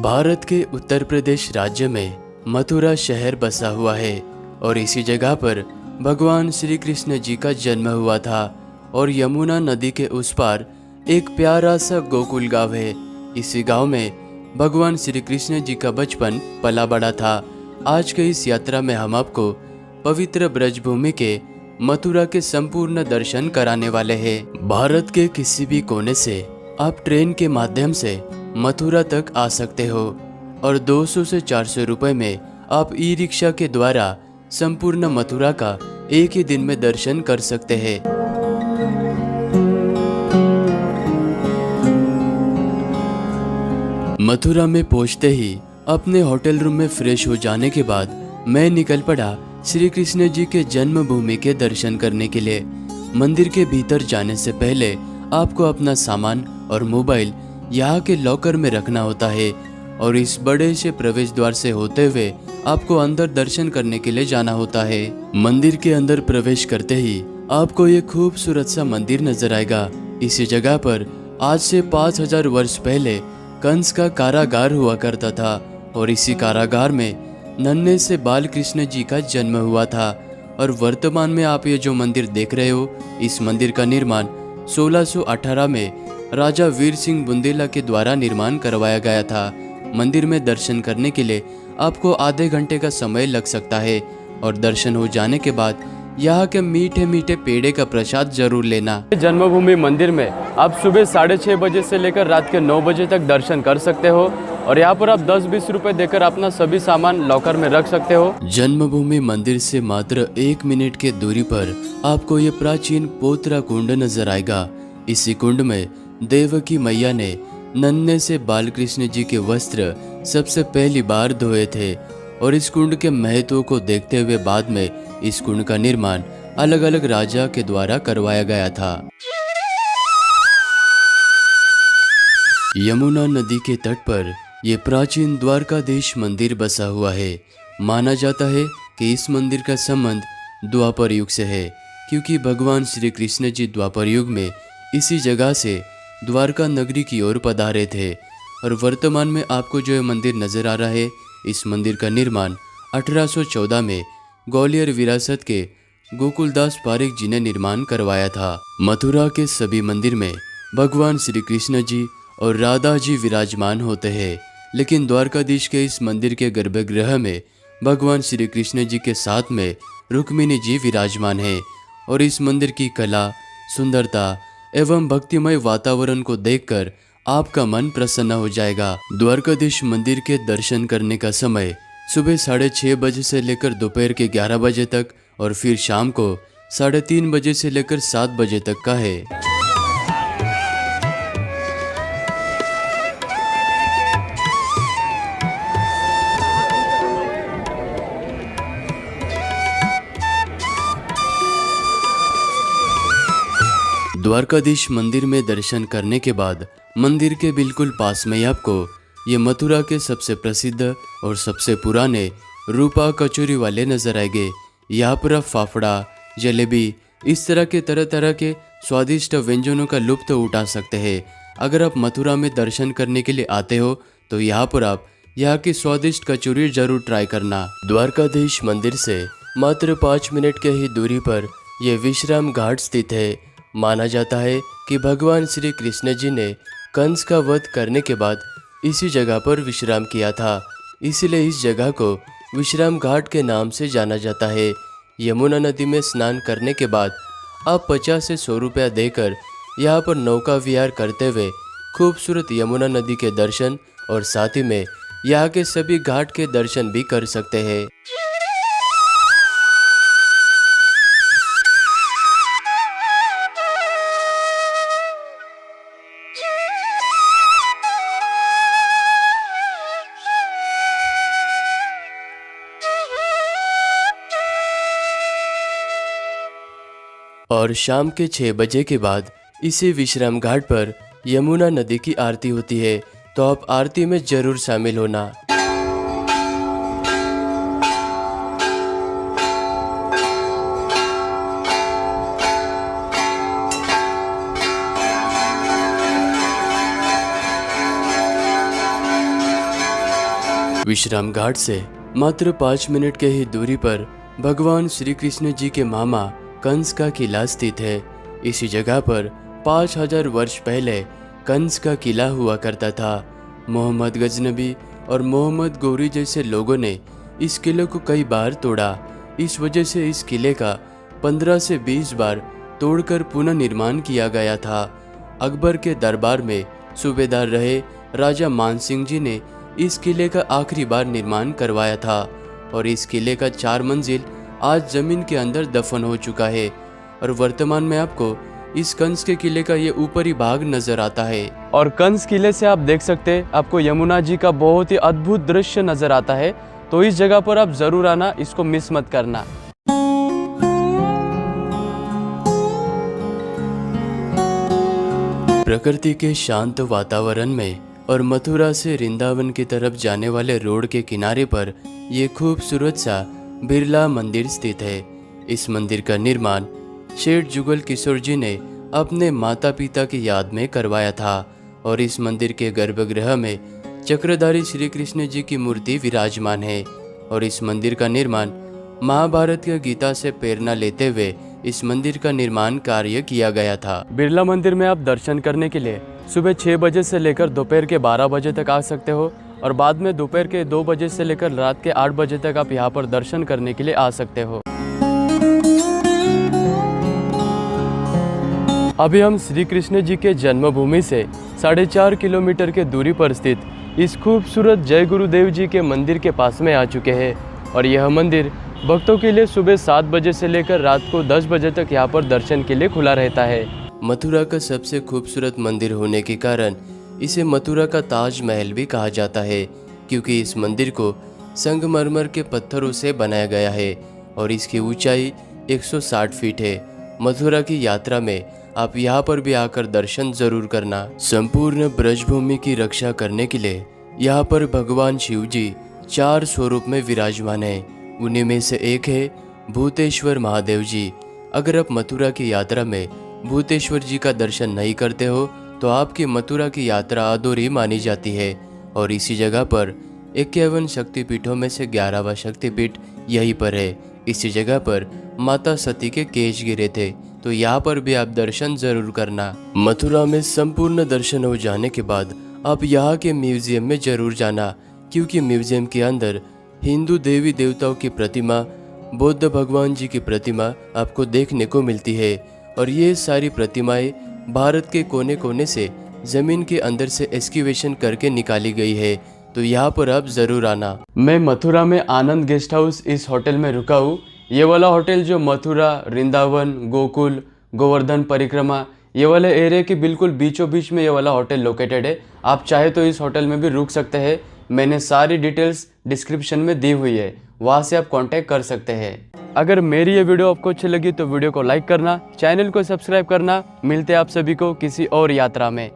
भारत के उत्तर प्रदेश राज्य में मथुरा शहर बसा हुआ है और इसी जगह पर भगवान श्री कृष्ण जी का जन्म हुआ था। और यमुना नदी के उस पार एक प्यारा सा गोकुल गांव है। इसी गांव में भगवान श्री कृष्ण जी का बचपन पला बड़ा था। आज के इस यात्रा में हम आपको पवित्र ब्रजभूमि के मथुरा के संपूर्ण दर्शन कराने वाले हैं। भारत के किसी भी कोने से आप ट्रेन के माध्यम से मथुरा तक आ सकते हो और 200 से 400 रुपए में आप ई रिक्शा के द्वारा संपूर्ण मथुरा का एक ही दिन में दर्शन कर सकते हैं। मथुरा में पहुंचते ही अपने होटल रूम में फ्रेश हो जाने के बाद मैं निकल पड़ा श्री कृष्ण जी के जन्मभूमि के दर्शन करने के लिए। मंदिर के भीतर जाने से पहले आपको अपना सामान और मोबाइल यहाँ के लॉकर में रखना होता है और इस बड़े से प्रवेश द्वार से होते हुए आपको अंदर दर्शन करने के लिए जाना होता है। मंदिर के अंदर प्रवेश करते ही आपको ये खूबसूरत सा मंदिर नजर आएगा। इसी जगह पर आज से 5000 वर्ष पहले कंस का कारागार हुआ करता था और इसी कारागार में नन्हे से बाल कृष्ण जी का जन्म हुआ था। और वर्तमान में आप ये जो मंदिर देख रहे हो, इस मंदिर का निर्माण 1618 में राजा वीर सिंह बुंदेला के द्वारा निर्माण करवाया गया था। मंदिर में दर्शन करने के लिए आपको आधे घंटे का समय लग सकता है और दर्शन हो जाने के बाद यहाँ के मीठे मीठे पेड़े का प्रसाद जरूर लेना। जन्मभूमि मंदिर में आप सुबह 6:30 बजे से लेकर रात के 9 बजे तक दर्शन कर सकते हो और यहाँ पर आप 10-20 रुपए देकर अपना सभी सामान लॉकर में रख सकते हो। जन्मभूमि मंदिर से मात्र 1 मिनट के दूरी पर आपको ये प्राचीन पोतरा कुंड नजर आएगा। इसी कुंड में देवकी मैया ने नन्हे से बालकृष्ण जी के वस्त्र सबसे पहली बार धोए थे और इस कुंड के महत्व को देखते हुए बाद में इस कुंड का निर्माण अलग अलग राजा के द्वारा करवाया गया था। यमुना नदी के तट पर यह प्राचीन द्वारकाधीश मंदिर बसा हुआ है। माना जाता है कि इस मंदिर का संबंध द्वापर युग से है, क्योंकि भगवान श्री कृष्ण जी द्वापर युग में इसी जगह से द्वारका नगरी की ओर पधारे थे। और वर्तमान में आपको जो मंदिर नजर आ रहा है, इस मंदिर का निर्माण 1814 में ग्वालियर विरासत के गोकुलदास पारिक जी ने निर्माण करवाया था। मथुरा के सभी मंदिर में भगवान श्री कृष्ण जी और राधा जी विराजमान होते हैं, लेकिन द्वारकाधीश के इस मंदिर के गर्भगृह में भगवान श्री कृष्ण जी के साथ में रुक्मिणी जी विराजमान है। और इस मंदिर की कला, सुंदरता एवं भक्तिमय वातावरण को देखकर आपका मन प्रसन्न हो जाएगा। द्वारकाधीश मंदिर के दर्शन करने का समय सुबह 6:30 बजे से लेकर दोपहर के 11 बजे तक और फिर शाम को 3:30 बजे से लेकर 7 बजे तक का है। द्वारकाधीश मंदिर में दर्शन करने के बाद मंदिर के बिल्कुल पास में ही आपको ये मथुरा के सबसे प्रसिद्ध और सबसे पुराने रूपा कचौरी वाले नजर आएंगे। यहाँ पर आप फाफड़ा, जलेबी, इस तरह के तरह तरह के स्वादिष्ट व्यंजनों का लुत्फ उठा सकते हैं। अगर आप मथुरा में दर्शन करने के लिए आते हो तो यहाँ पर आप यहाँ की स्वादिष्ट कचौरी जरूर ट्राई करना। द्वारकाधीश मंदिर से मात्र 5 मिनट के ही दूरी पर यह विश्राम घाट स्थित है। माना जाता है कि भगवान श्री कृष्ण जी ने कंस का वध करने के बाद इसी जगह पर विश्राम किया था, इसलिए इस जगह को विश्राम घाट के नाम से जाना जाता है। यमुना नदी में स्नान करने के बाद आप 50 से 100 रुपया देकर यहाँ पर नौका विहार करते हुए खूबसूरत यमुना नदी के दर्शन और साथ ही में यहाँ के सभी घाट के दर्शन भी कर सकते हैं। और शाम के 6 बजे के बाद इसी विश्राम घाट पर यमुना नदी की आरती होती है, तो आप आरती में जरूर शामिल होना। विश्राम घाट से मात्र 5 मिनट के ही दूरी पर भगवान श्री कृष्ण जी के मामा कंस का किला स्थित है। इसी जगह पर 5000 वर्ष पहले कंस का किला हुआ करता था। मोहम्मद गजनबी और मोहम्मद गौरी जैसे लोगों ने इस किले को कई बार तोड़ा। इस वजह से इस किले का 15 से 20 बार तोड़कर पुनः निर्माण किया गया था। अकबर के दरबार में सूबेदार रहे राजा मानसिंह जी ने इस किले का आखिरी बार निर्माण करवाया था और इस किले का 4 मंजिल आज जमीन के अंदर दफन हो चुका है और वर्तमान में आपको इस कंस के किले का ये ऊपरी भाग नजर आता है। और कंस किले से आप देख सकते हैं आपको यमुना जी का बहुत ही अद्भुत दृश्य नजर आता है। तो इस जगह पर आप जरूर आना, इसको मिस मत करना। प्रकृति के शांत वातावरण में और मथुरा से वृंदावन की तरफ जाने वाले रोड के किनारे पर ये खूबसूरत सा बिरला मंदिर स्थित है। इस मंदिर का निर्माण शेठ जुगल किशोर जी ने अपने माता पिता की याद में करवाया था और इस मंदिर के गर्भगृह में चक्रधारी श्री कृष्ण जी की मूर्ति विराजमान है और इस मंदिर का निर्माण महाभारत के गीता से प्रेरणा लेते हुए इस मंदिर का निर्माण कार्य किया गया था। बिरला मंदिर में आप दर्शन करने के लिए सुबह 6 बजे से लेकर दोपहर के 12 बजे तक आ सकते हो और बाद में दोपहर के 2 बजे से लेकर रात के 8 बजे तक आप यहाँ पर दर्शन करने के लिए आ सकते हो। अभी हम श्री कृष्ण जी के जन्मभूमि से 4.5 किलोमीटर के दूरी पर स्थित इस खूबसूरत जय गुरुदेव जी के मंदिर के पास में आ चुके हैं और यह मंदिर भक्तों के लिए सुबह 7 बजे से लेकर रात को 10 बजे तक यहाँ पर दर्शन के लिए खुला रहता है। मथुरा का सबसे खूबसूरत मंदिर होने के कारण इसे मथुरा का ताजमहल भी कहा जाता है क्योंकि इस मंदिर को संगमरमर के पत्थरों से बनाया गया है और इसकी ऊंचाई 160 फीट है। मथुरा की यात्रा में आप यहाँ पर भी आकर दर्शन जरूर करना। संपूर्ण ब्रजभूमि की रक्षा करने के लिए यहाँ पर भगवान शिव जी 4 स्वरूप में विराजमान है। उन्हीं में से एक है भूतेश्वर महादेव जी। अगर आप मथुरा की यात्रा में भूतेश्वर जी का दर्शन नहीं करते हो तो आपकी मथुरा की यात्रा अधूरी मानी जाती है और इसी जगह पर 51 शक्तिपीठों में से 11वां शक्तिपीठ यहीं पर है। इसी जगह पर माता सती के केश गिरे थे तो यहाँ पर भी आप दर्शन जरूर करना। मथुरा में संपूर्ण दर्शन हो जाने के बाद आप यहाँ के म्यूजियम में जरूर जाना क्योंकि म्यूजियम के अंदर हिंदू देवी देवताओं की प्रतिमा, बौद्ध भगवान जी की प्रतिमा आपको देखने को मिलती है और ये सारी प्रतिमाएं भारत के कोने कोने से जमीन के अंदर से एक्सकेवेशन करके निकाली गई है। तो यहाँ पर आप जरूर आना। मैं मथुरा में आनंद गेस्ट हाउस इस होटल में रुका हूँ। ये वाला होटल जो मथुरा, वृंदावन, गोकुल, गोवर्धन परिक्रमा ये वाले एरिया के बिल्कुल बीचों बीच में ये वाला होटल लोकेटेड है। आप चाहे तो इस होटल में भी रुक सकते हैं। मैंने सारी डिटेल्स डिस्क्रिप्शन में दी हुई है, वहाँ से आप कांटेक्ट कर सकते हैं। अगर मेरी ये वीडियो आपको अच्छी लगी तो वीडियो को लाइक करना, चैनल को सब्सक्राइब करना। मिलते हैं आप सभी को किसी और यात्रा में।